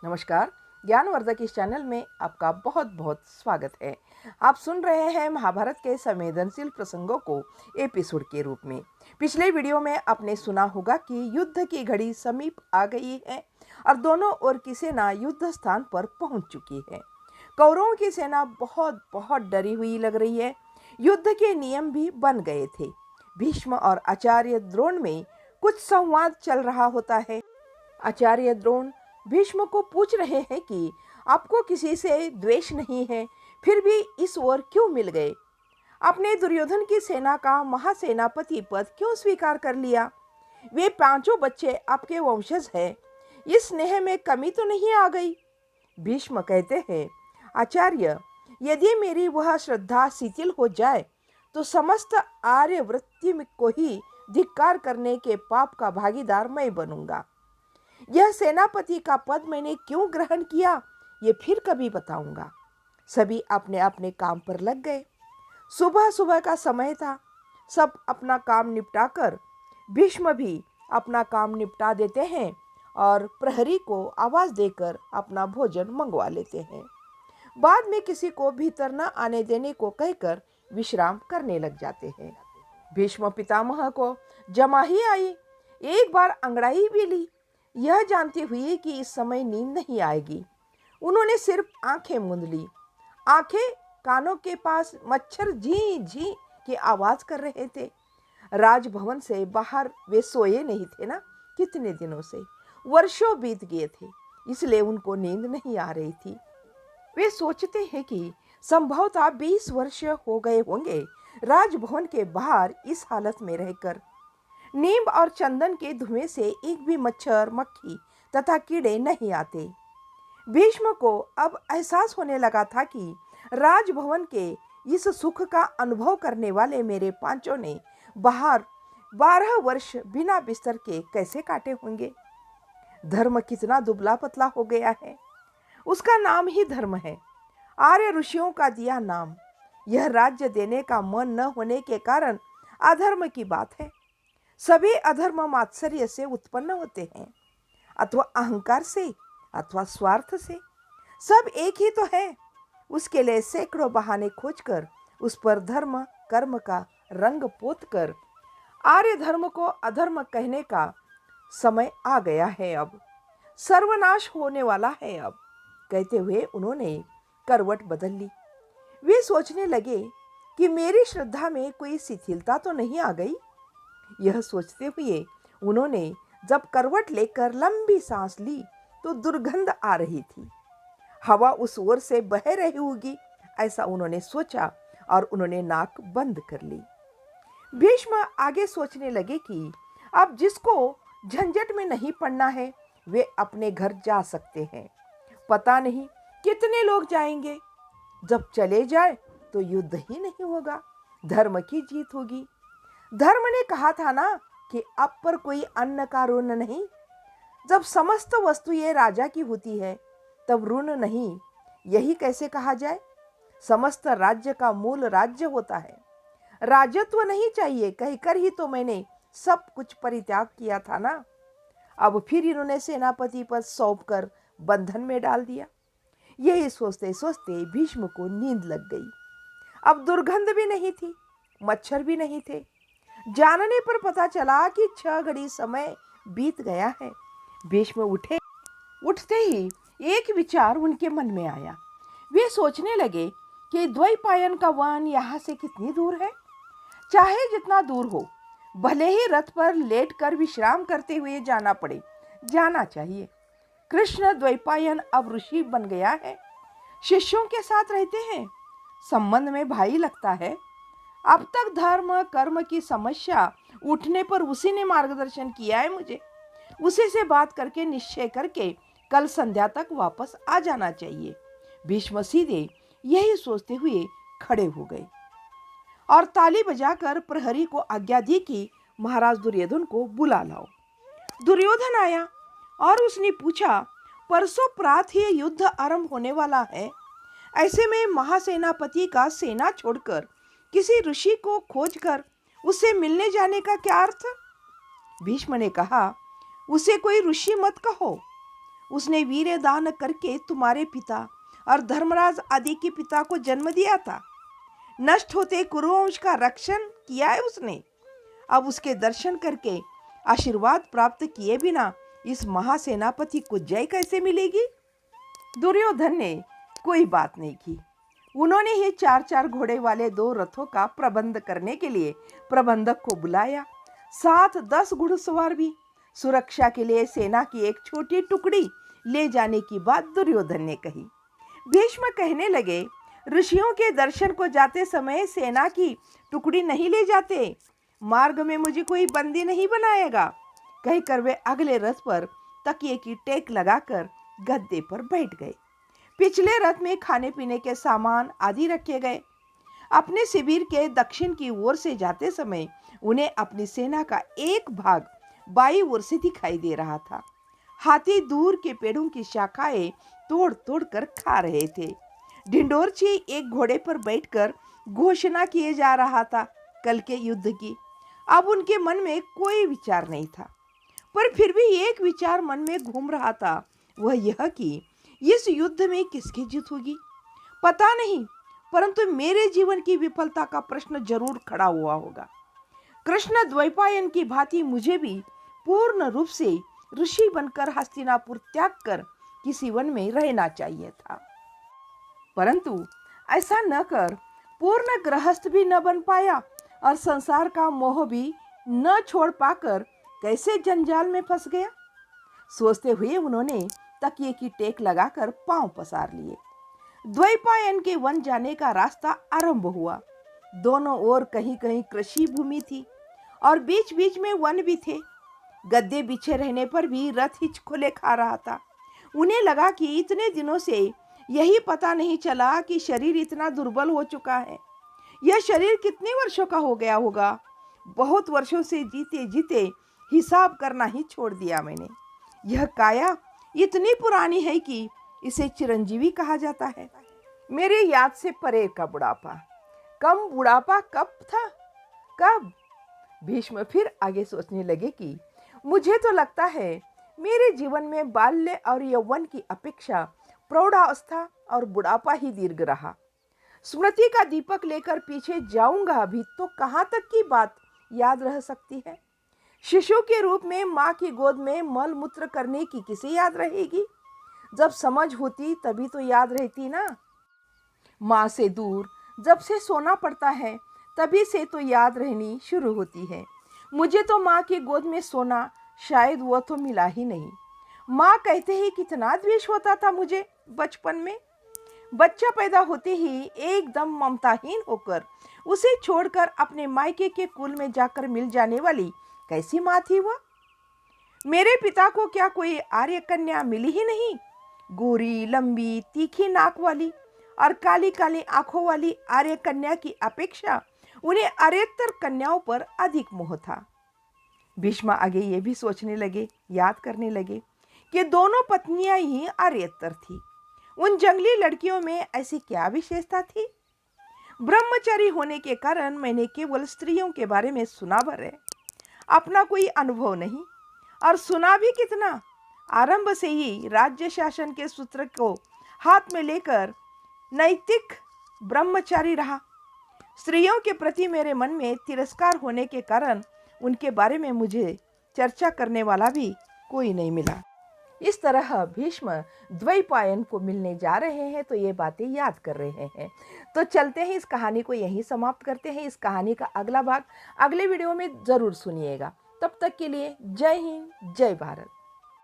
नमस्कार। ज्ञानवर्धक इस चैनल में आपका बहुत बहुत स्वागत है। आप सुन रहे हैं महाभारत के संवेदनशील प्रसंगों को एपिसोड के रूप में। पिछले वीडियो में आपने सुना होगा कि युद्ध की घड़ी समीप आ गई है और दोनों ओर की सेना युद्ध स्थान पर पहुंच चुकी है। कौरवों की सेना बहुत बहुत डरी हुई लग रही है। युद्ध के नियम भी बन गए थे। भीष्म और आचार्य द्रोण में कुछ संवाद चल रहा होता है। आचार्य द्रोण भीष्म को पूछ रहे हैं कि आपको किसी से द्वेष नहीं है, फिर भी इस ओर क्यों मिल गए? आपने दुर्योधन की सेना का महासेनापति पद क्यों स्वीकार कर लिया? वे पांचों बच्चे आपके वंशज हैं। इस स्नेह में कमी तो नहीं आ गई? भीष्म कहते हैं, आचार्य, यदि मेरी वह श्रद्धा शिथिल हो जाए तो समस्त आर्य वृत्ति को ही धिक्कार करने के पाप का भागीदार मैं बनूंगा। यह सेनापति का पद मैंने क्यों ग्रहण किया, ये फिर कभी बताऊंगा। सभी अपने अपने काम पर लग गए। सुबह सुबह का समय था। सब अपना काम निपटाकर भीष्म भी अपना काम निपटा देते हैं और प्रहरी को आवाज देकर अपना भोजन मंगवा लेते हैं। बाद में किसी को भीतर न आने देने को कहकर विश्राम करने लग जाते हैं। भीष्म पितामह को जमा ही आई। एक बार अंगड़ाई भी ली, यह जानती हुई कि इस समय नींद नहीं आएगी। उन्होंने सिर्फ आंखें मूंद ली। आंखें कानों के पास मच्छर झी झी की आवाज कर रहे थे। राजभवन से बाहर वे सोए नहीं थे ना, कितने दिनों से, वर्षों बीत गए थे, इसलिए उनको नींद नहीं आ रही थी। वे सोचते हैं कि संभवतः 20 वर्ष हो गए होंगे राजभवन के बाहर इस हालत में रहकर। नीम और चंदन के धुएं से एक भी मच्छर, मक्खी तथा कीड़े नहीं आते। भीष्म को अब एहसास होने लगा था कि राजभवन के इस सुख का अनुभव करने वाले मेरे पांचों ने बाहर 12 वर्ष बिना बिस्तर के कैसे काटे होंगे। धर्म कितना दुबला पतला हो गया है। उसका नाम ही धर्म है, आर्य ऋषियों का दिया नाम। यह राज्य देने का मन न होने के कारण अधर्म की बात है। सभी अधर्म मात्सर्य से उत्पन्न होते हैं, अथवा अहंकार से, अथवा स्वार्थ से। सब एक ही तो है। उसके लिए सैकड़ों बहाने खोजकर उस पर धर्म कर्म का रंग पोत कर आर्य धर्म को अधर्म कहने का समय आ गया है। अब सर्वनाश होने वाला है। अब कहते हुए उन्होंने करवट बदल ली। वे सोचने लगे कि मेरी श्रद्धा में कोई शिथिलता तो नहीं आ गई। यह सोचते हुए उन्होंने जब करवट लेकर लंबी सांस ली तो दुर्गंध आ रही थी। हवा उस ओर से बह रही होगी, ऐसा उन्होंने सोचा और उन्होंने नाक बंद कर ली। भीष्म आगे सोचने लगे कि अब जिसको झंझट में नहीं पड़ना है वे अपने घर जा सकते हैं। पता नहीं कितने लोग जाएंगे। जब चले जाए तो युद्ध ही नहीं होगा, धर्म की जीत होगी। धर्म ने कहा था ना कि अब पर कोई अन्न का ऋण नहीं। जब समस्त वस्तुएं राजा की होती है तब ऋण नहीं, यही कैसे कहा जाए? समस्त राज्य का मूल राज्य होता है। राजत्व नहीं चाहिए कहकर ही तो मैंने सब कुछ परित्याग किया था ना। अब फिर इन्होंने सेनापति पद सौंप कर बंधन में डाल दिया। यही सोचते सोचते भीष्म को नींद लग गई। अब दुर्गंध भी नहीं थी, मच्छर भी नहीं थे। जानने पर पता चला कि 6 घड़ी समय बीत गया है। भीष्म उठे। उठते ही एक विचार उनके मन में आया। वे सोचने लगे कि द्वैपायन का वन यहाँ से कितनी दूर है। चाहे जितना दूर हो, भले ही रथ पर लेटकर विश्राम करते हुए जाना पड़े, जाना चाहिए। कृष्ण द्वैपायन अब ऋषि बन गया है, शिष्यों के साथ रहते हैं, संबंध में भाई लगता है। अब तक धर्म कर्म की समस्या उठने पर उसी ने मार्गदर्शन किया है मुझे। उसी से बात करके निश्चय करके कल संध्या तक वापस आ जाना चाहिए। भीष्म सीधे यही सोचते हुए खड़े हो गए और ताली बजाकर प्रहरी को आज्ञा दी कि महाराज दुर्योधन को बुला लाओ। दुर्योधन आया और उसने पूछा, परसों प्रातः ही युद्ध आरंभ होने वाला है, ऐसे में महासेनापति का सेना छोड़कर किसी ऋषि को खोजकर उससे मिलने जाने का क्या अर्थ? भीष्म ने कहा, उसे कोई ऋषि मत कहो, उसने वीर्यदान करके तुम्हारे पिता और धर्मराज आदि के पिता को जन्म दिया था। नष्ट होते कुरुवंश का रक्षण किया है उसने। अब उसके दर्शन करके आशीर्वाद प्राप्त किए बिना इस महासेनापति को जय कैसे मिलेगी? दुर्योधन ने कोई बात नहीं की। उन्होंने ही 4-4 घोड़े वाले 2 रथों का प्रबंध करने के लिए प्रबंधक को बुलाया, साथ 10 घुड़सवार भी। सुरक्षा के लिए सेना की एक छोटी टुकड़ी ले जाने की बात दुर्योधन ने कही। भीष्म कहने लगे, ऋषियों के दर्शन को जाते समय सेना की टुकड़ी नहीं ले जाते, मार्ग में मुझे कोई बंदी नहीं बनाएगा। कहकर वे अगले रथ पर तकिए की टेक लगाकर गद्दे पर बैठ गए। पिछले रथ में खाने पीने के सामान आदि रखे गए। अपने शिविर के दक्षिण की ओर से जाते समय उन्हें अपनी सेना का एक भाग बाईं ओर से दिखाई दे रहा था। हाथी दूर के पेड़ों की शाखाएं तोड़ तोड़ कर खा रहे थे। ढिंडोरची एक घोड़े पर बैठकर घोषणा किए जा रहा था कल के युद्ध की। अब उनके मन में कोई विचार नहीं था, पर फिर भी एक विचार मन में घूम रहा था, वह यह कि इस युद्ध में किसकी जीत होगी पता नहीं, परंतु मेरे जीवन की विफलता का प्रश्न जरूर खड़ा हुआ होगा। कृष्ण द्वैपायन की भांति मुझे भी पूर्ण रूप से ऋषि बनकर हस्तिनापुर त्याग कर किसी वन में रहना चाहिए था, परंतु ऐसा न कर पूर्ण गृहस्थ भी न बन पाया और संसार का मोह भी न छोड़ पाकर कैसे जंजाल में फंस गया। सोचते हुए उन्होंने तकिए की टेक लगाकर पांव पसार लिए। द्वैपायन के वन जाने का रास्ता आरंभ हुआ। दोनों ओर कहीं कहीं कृषि भूमि थी और बीच बीच में वन भी थे। गद्दे बिछे रहने पर भी रथ हिचकोले खा रहा था। उन्हें लगा कि इतने दिनों से यही पता नहीं चला कि शरीर इतना दुर्बल हो चुका है। यह शरीर कितने वर्षों का हो गया होगा। बहुत वर्षों से जीते जीते हिसाब करना ही छोड़ दिया मैंने। यह काया इतनी पुरानी है कि इसे चिरंजीवी कहा जाता है। मेरे याद से परे का बुढ़ापा, कम बुढ़ापा कब था, कब? भीष्म फिर आगे सोचने लगे कि मुझे तो लगता है मेरे जीवन में बाल्य और यौवन की अपेक्षा प्रौढ़ावस्था और बुढ़ापा ही दीर्घ रहा। स्मृति का दीपक लेकर पीछे जाऊंगा भी तो कहाँ तक की बात याद रह सकती है। शिशु के रूप में माँ की गोद में मल मूत्र करने की किसे याद रहेगी। जब समझ होती तभी तो याद रहती ना। माँ से दूर जब से सोना पड़ता है तभी से तो याद रहनी शुरू होती है। मुझे तो माँ की गोद में सोना शायद वो तो मिला ही नहीं। माँ कहते ही कितना द्वेष होता था मुझे बचपन में। बच्चा पैदा होते ही एकदम ममताहीन होकर उसे छोड़कर अपने मायके के कुल में जाकर मिल जाने वाली कैसी माँ थी वह। मेरे पिता को क्या कोई आर्य कन्या मिली ही नहीं। गोरी, लंबी, तीखी नाक वाली और काली काली आंखों वाली आर्य कन्या की अपेक्षा उन्हें आर्यतर कन्याओं पर अधिक मोह था। भीष्म आगे ये भी सोचने लगे, याद करने लगे कि दोनों पत्नियां ही आर्यतर थी। उन जंगली लड़कियों में ऐसी क्या विशेषता थी? ब्रह्मचारी होने के कारण मैंने केवल स्त्रियों के बारे में सुना भर है, अपना कोई अनुभव नहीं। और सुना भी कितना। आरंभ से ही राज्य शासन के सूत्र को हाथ में लेकर नैतिक ब्रह्मचारी रहा। स्त्रियों के प्रति मेरे मन में तिरस्कार होने के कारण उनके बारे में मुझे चर्चा करने वाला भी कोई नहीं मिला। इस तरह भीष्म द्वैपायन को मिलने जा रहे हैं तो ये बातें याद कर रहे हैं। तो चलते हैं, इस कहानी को यहीं समाप्त करते हैं। इस कहानी का अगला भाग अगले वीडियो में ज़रूर सुनिएगा। तब तक के लिए जय हिंद, जय भारत।